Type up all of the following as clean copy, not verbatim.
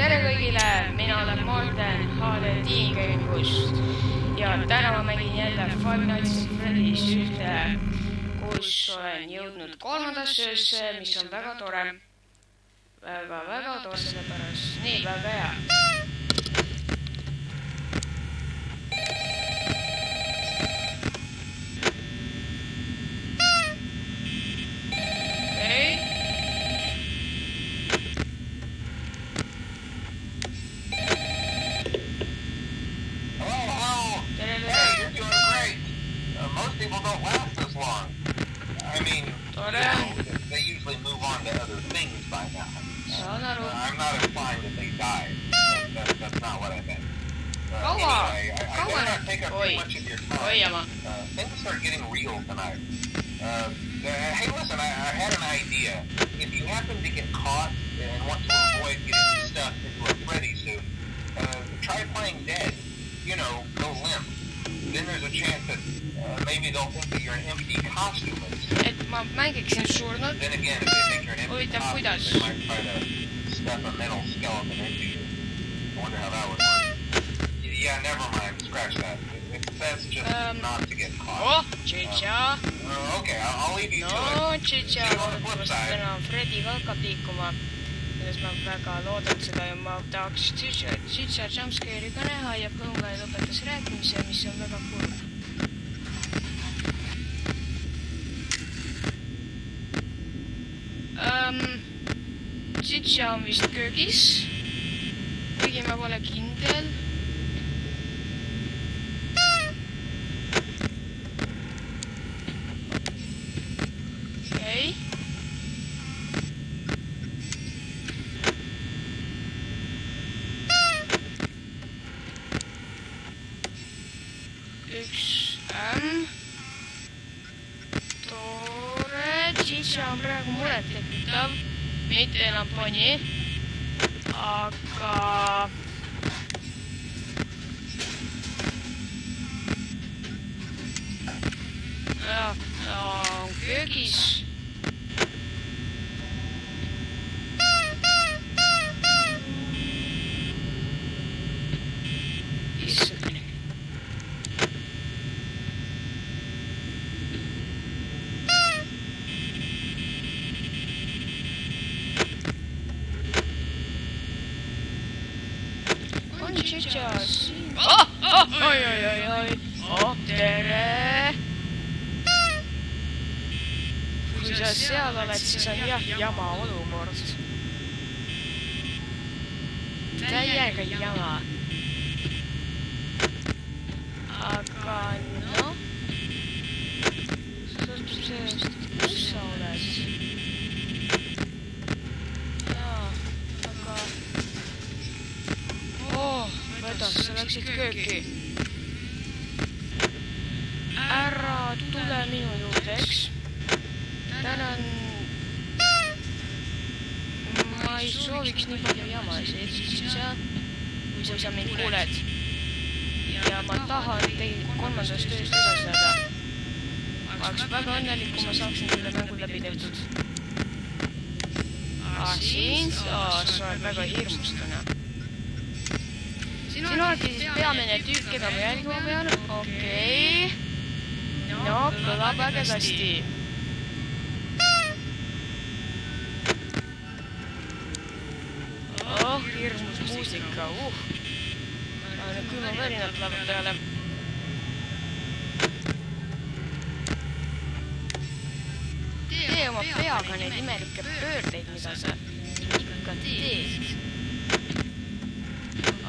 tere kõigile, mina olen Morten HD Tiinkäingust ja täna ma mängin jälle Five Nights at Freddy's ühte, kus olen jõudnud kolmandasse öösse, mis on väga tore. Väga tore, sellepärast nii väga hea. People don't last this long. I mean, they usually move on to other things by now. I'm not implying that they died. That's not what I meant. Anyway, I better not take up too much of your time. Things start getting real tonight. Hey, listen, I had an idea. If you happen to get caught and want to avoid getting stuck into a Freddy suit, try playing dead. You know, go limp. Then there's a chance that maybe they'll think that you're an empty costume. Et ma mängiksin surnud. Then again, if they think you're an empty costume, they might try to stuff a metal skeleton into you. I wonder how that would work. Yeah, never mind. Scratch that. It's best just not to get caught. Oh, Chicha. Okay, I'll leave you to it. No, Chicha. See you on the flip side. Täna Freddy ka hakkab liikuma. Selles ma väga loodan seda ja ma tahaks Chicha jumpscare'i ka näha ja Põungai lõpetas rääkimise, mis on väga kurb. Chicha on vist köögis, kuigi ma pole kindel. Okei. Üks tore, Chicha on praegu muret tekitav. Mitte enam poni, aga on köögis. Issand. Chichas. Oi. Oh, tere. Kui sa seal oled, siis on jah jama olukord. Täiega jama. Aga noh. Sõltub sellest, kus sa oled. Sa läksid kööki. Ära tule minu juurde, eks? Tänan. Ma ei sooviks nii palju jamasid, kui sa mind kuuled. Ja ma tahan teid kolmandast tööst üles. Ma oleks väga õnnelik, kui ma saaksin selle mängu läbi tehtud. Siin sa oled väga hirmustane. Siin olete siis peamine tüüp, keda ma jälgima pean. Okei. No, kõlab väga hästi. Oh, hirmus muusika. Nüüd külma värinad lähevad peale. Tee oma peaga neid imelikke pöördeid, mida sa ikka teed.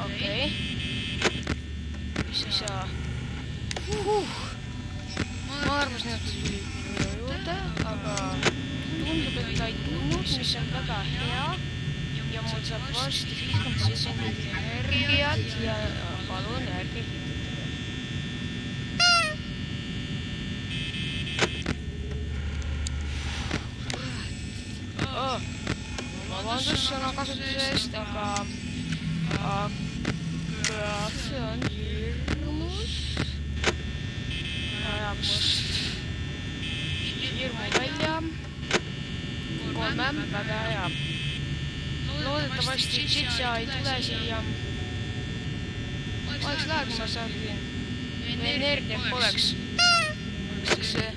Okei. Mis sa... Ma arvas nüüd minu juurde, aga tundub, et ta ei tulnud, mis on väga hea. Ja mul saab varsti 50% energiat ja palun ärge hiitada. Vabandust sõnakasutuse eest, aga see on hirmus. Ajab must hirmu välja. 3, väga hea. loodetavasti Tšitša ei tule siia. Oleks lahe, kui ma saaksin energiat poleks. See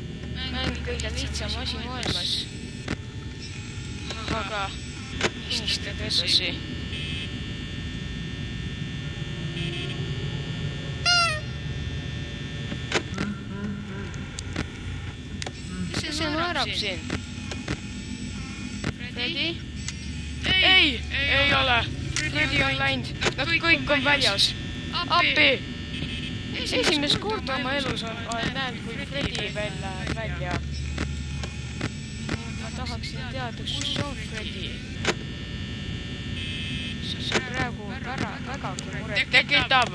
on kõige lihtsam asi maailmas. Aga unistad edasi. See naerab siin. Freddy? Ei ole. Freddy on läinud. Nad kõik on väljas. Appi! Esimest korda oma elus olen näinud, kui Freddy välja. Ma tahaksin teada, kus on Freddy. See praegu vägagi muret tekitab.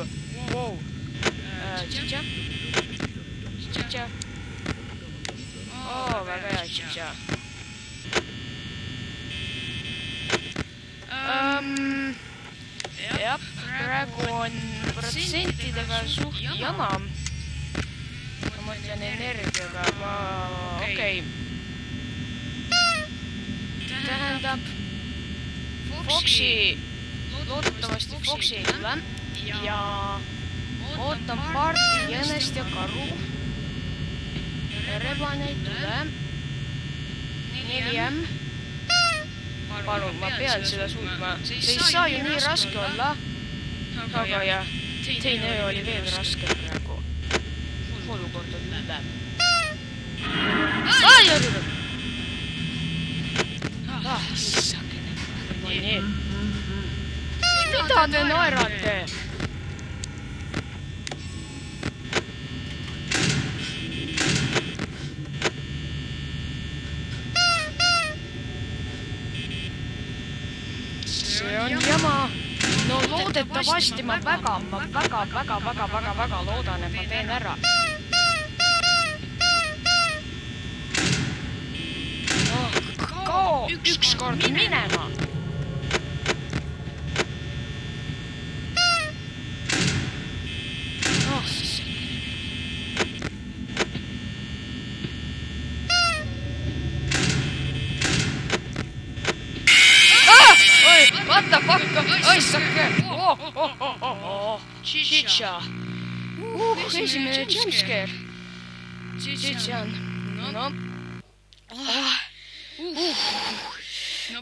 Tšitša? Tšitša? Väga hea Tšitša. Jah, praegu on protsentidega suht jama. Ma mõtlen energiaga. Okei. Tähendab, Foxi, loodetavasti Foxi ei tule. Ja ootan parti jänest ja karu. Rebane ei tule. 4M. Palun, ma pean seda suutma. See ei saa ju nii raske olla. Aga jah, teine öö oli veel raske praegu. Olukord on läbi. Sakene. Nii. Mida te naerate? See on jama. No loodetavasti ma väga loodan, et ma teen ära. Kao ükskord minema. What the fuck? Oi, sakke! Tšitša! Esimene jumpscare! Tšitša on.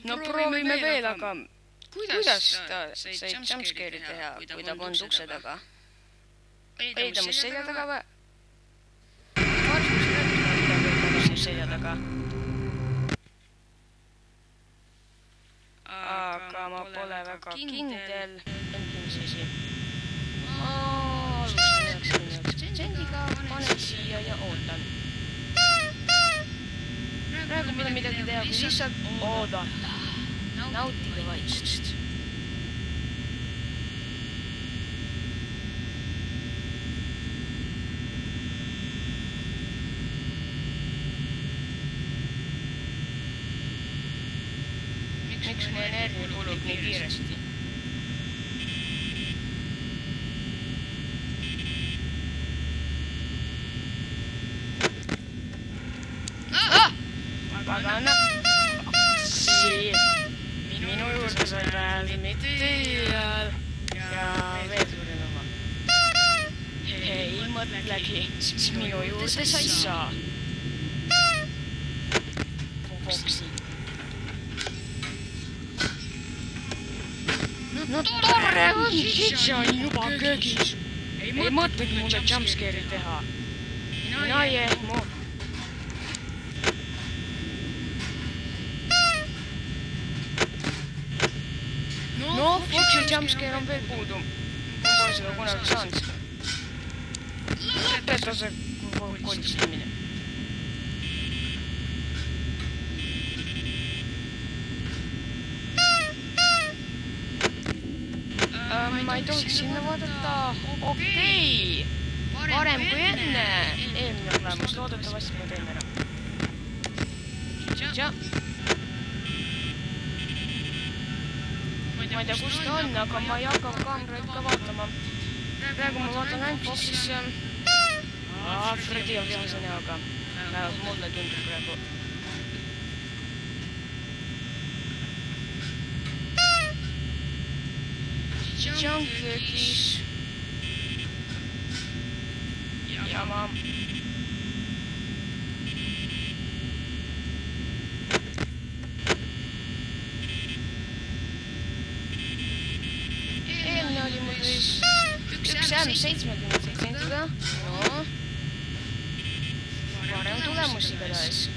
No proovime veel, aga kuidas ta sai jumpscare'i teha, kui ta polnud ukse taga? Ei ta mu selja taga või? Varsus rääkis mu selja taga. Aga ma pole väga kindel. Endimisesi. Ma alustan 9%-ga, panen siia ja ootan. Praegu pole midagi teha, kui lihtsalt oodata. Nautige vaiksust. Miks mu energia kulub nii kiiresti? Pagana! Minu juurde sai rääl, mitte teal. Ja veel suurin oma. Ei mõtlegi, minu juurde sa ei saa. Foxi. No tore on, Tšitša on juba köögis. Ei mõtlegi mulle jumpscare'i teha. Mina ei ehmu. No, Foxi jumpscare on veel puudu. Ma pole seda kunagi saanud. Lõpeta see kolistamine. Ma ei tohiks sinna vaadata. Okei. Parem kui enne. Eelmine olemus. Loodetavasti ma teen ära. Tšitša. Ma ei tea, kus ta on, aga ma ei hakka kaameraid ka vaatama. Praegu ma vaatan ainult Foxisse. Freddy on vihase näoga. Vähemalt mulle tundub praegu. Junkirkis. Jama. Eelmine oli mul siis üks M70-ga. No. Varem tulemusi igatahes.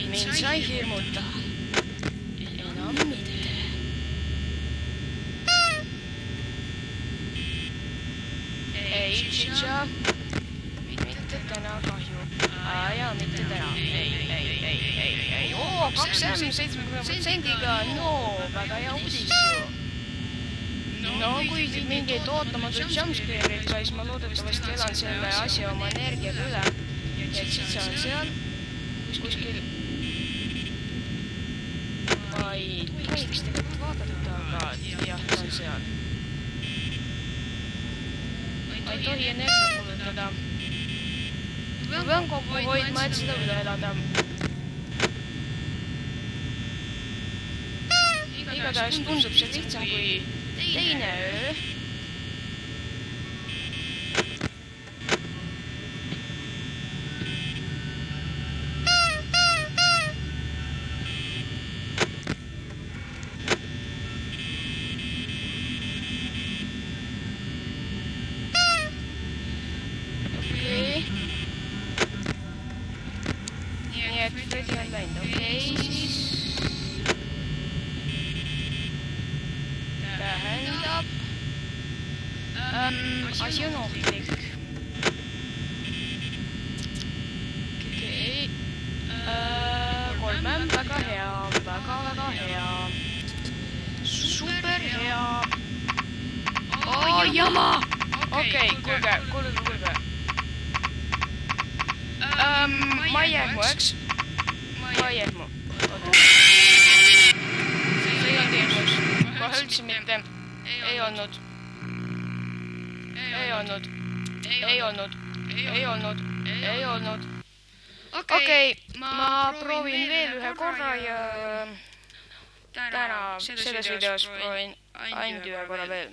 Mind sai hirmuta. Enam mitte. Ei, Chicha. Mitte täna kahju. Jaa, mitte täna. Ei. Oo, 270%-ga. No, väga hea uudis ju. No, kui mingeid ootamatuid jumpscare'id ka, siis ma loodetavasti elan selle asja oma energiaga üle. Ja Chicha on seal. Kuskil ma ei tohiks tegelikult vaadata, aga jah, ta on seal. Ma ei tohi energia kulutada. Ma pean kokku hoidma, et seda üle elada. Igatahes tundub see lihtsam kui teine öö. Asi on ohtlik. Okei. 3 väga hea, väga hea. Super hea. Jama! Okei, kuulge. Ma ei ehmu, eks? Ma ei ehmu. See ei olnud ehmus. Kohe üldse mitte. Ei olnud. Okei, ma proovin veel ühe korra ja täna selles videos proovin ainult ühe korra veel.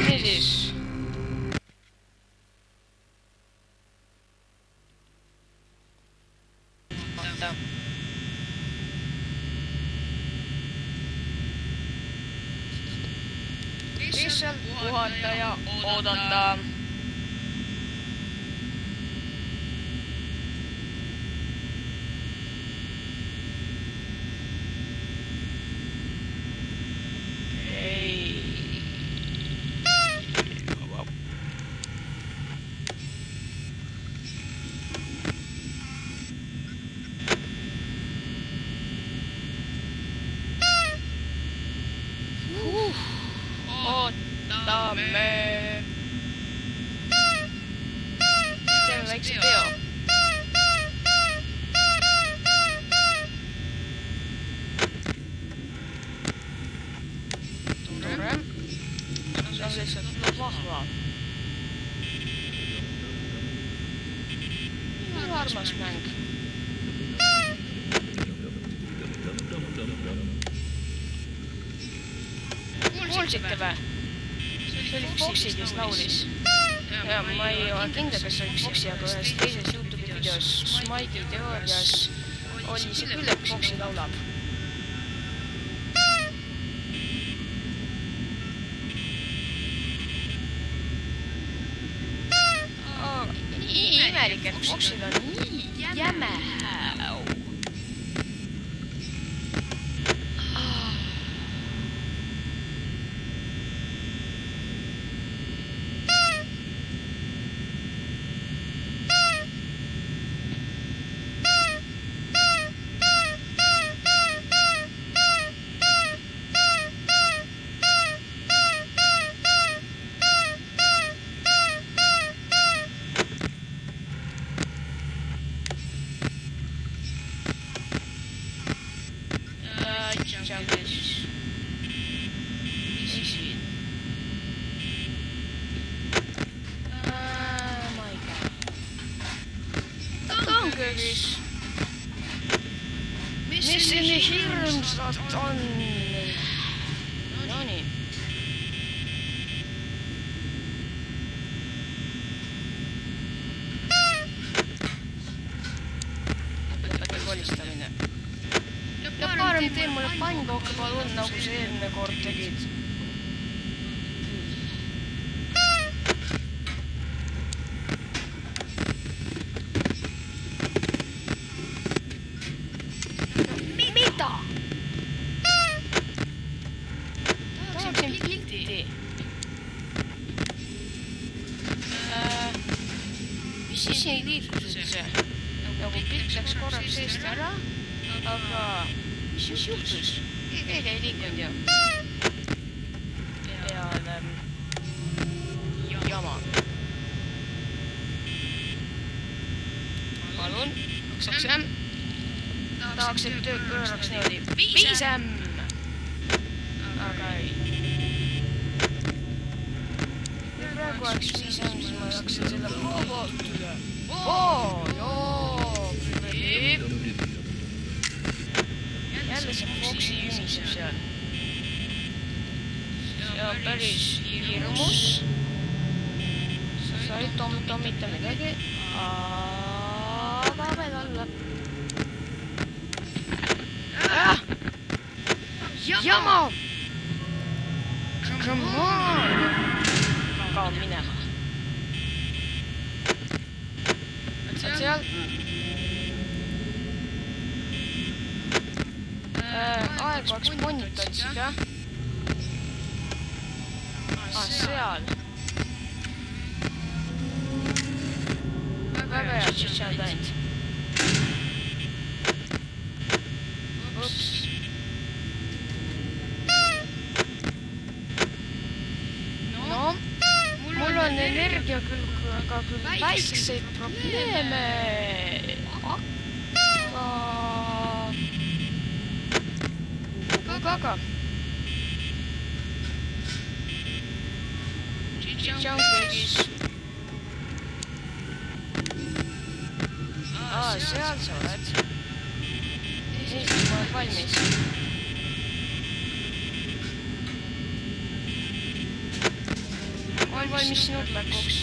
Niisiis. Oota. Lihtsalt puhata ja oodata. Ootame. Teeme väikse teo. Tore. See on lihtsalt vahva. Nii armas mäng. Kuulsite vä? See oli Foxid, kes laulis. Ja ma ei ole kindla, kas see oli Foxi, aga ühes teises YouTube'i videos Smite'i teoorias oli see küll, et Foxi laulab. Nii imelik, et Foxil on nii jäme hääu. Mis see nii hirmsat on? No nii. Lõpetage kolistamine. Ja parem tee mulle pannkooke palun, nagu see eelmine kord tegid. Mida? Tahaksin pilti. Mis siin liikus üldse? Nagu pilt läks korraks eest ära, aga mis juhtus? Keegi ei liikunud ju. Peale jama. Palun, maksaks tahaks, et tööd pööraks niimoodi viisem. Aga ei. Kui praegu oleks viisem, siis ma jaksin selle vabalt üle. Joo, Filip. Jälle see Foxi jumiseb seal. See on päris hirmus. Sa ei tommita midagi. Aga veel alla. Jama! Come on! Kao minema. Oled seal? Aegu oleks monit otsid, jah? Seal. Väga hea, tšitšad ainult. Ups. Mul on energia küll, aga küll väikseid probleeme. Aga. Junkies. Seal sa oled. Siis ma olen valmis. Olen valmis sinu tulekuks.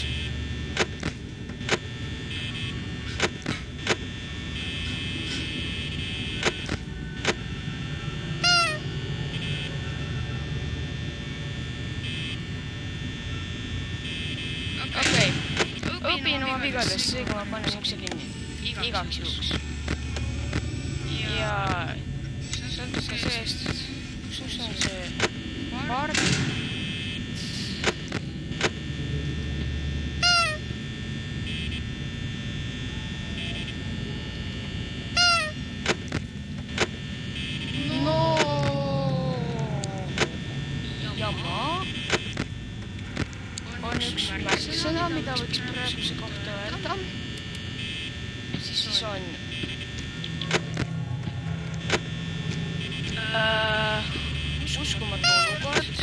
Okei. Õpin oma vigadest, seega ma panen ukse kinni. Igaks juhuks. Ja sõltub ka seest, kus on see part. On üks märksõna, mida võiks praeguse kohta öelda. Siis on uskumatu olukord.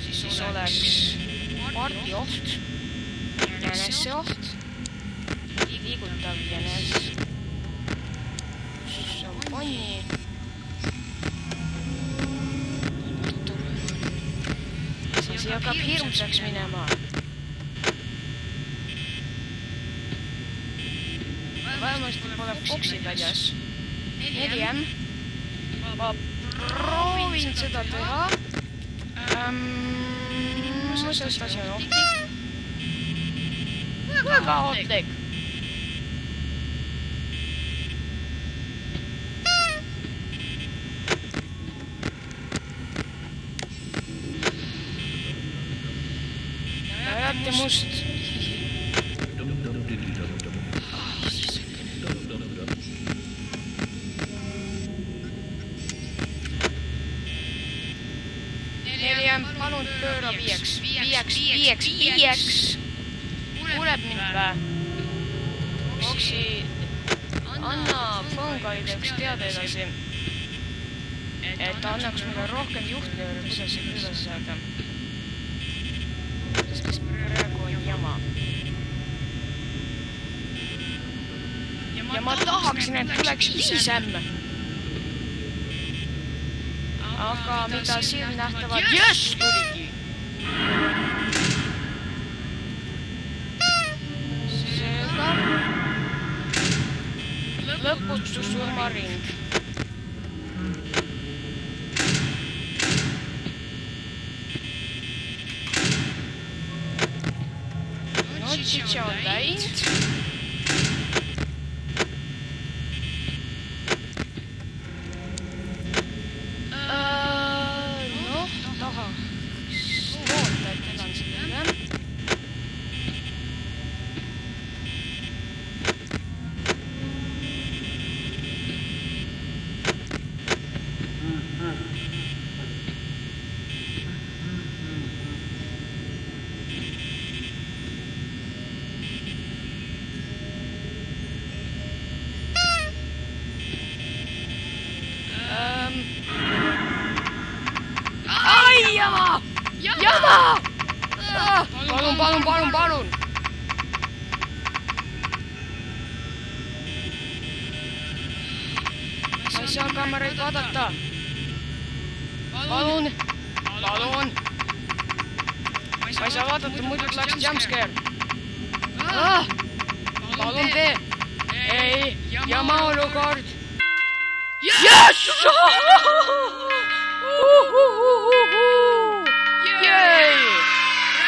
Siis oleks pardioht, jäneseoht, liigutav jänes, šampani. Siis hakkab hirmsaks minema. Vähemasti pole Foxi väljas. 4M. Ma proovin seda teha. Sest asi on ohtlik. Väga ohtlik. Ajate must. Palun pööra viieks. Kuuleb mind vä? Foxi, anna Fungaideks teada edasi, et ta annaks meile rohkem juhtleja, kuidas see üles saada. Sest praegu on jama. ja ma tahaksin, et tuleks hilisem. Aga mida silmnähtavalt tuligi. Seega lõputus surmaring. Notšitša on läinud. Tahaks loota, et elan sellele. Jama! Palun! Ma ei saa kaameraid vaadata. Palun! Ma ei saa vaadata, muidu tuleks jumpscare. Palun tee! Ei, jama olukord! Yes!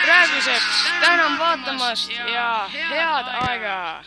Praeguseks tänan vaatamast ja head aega!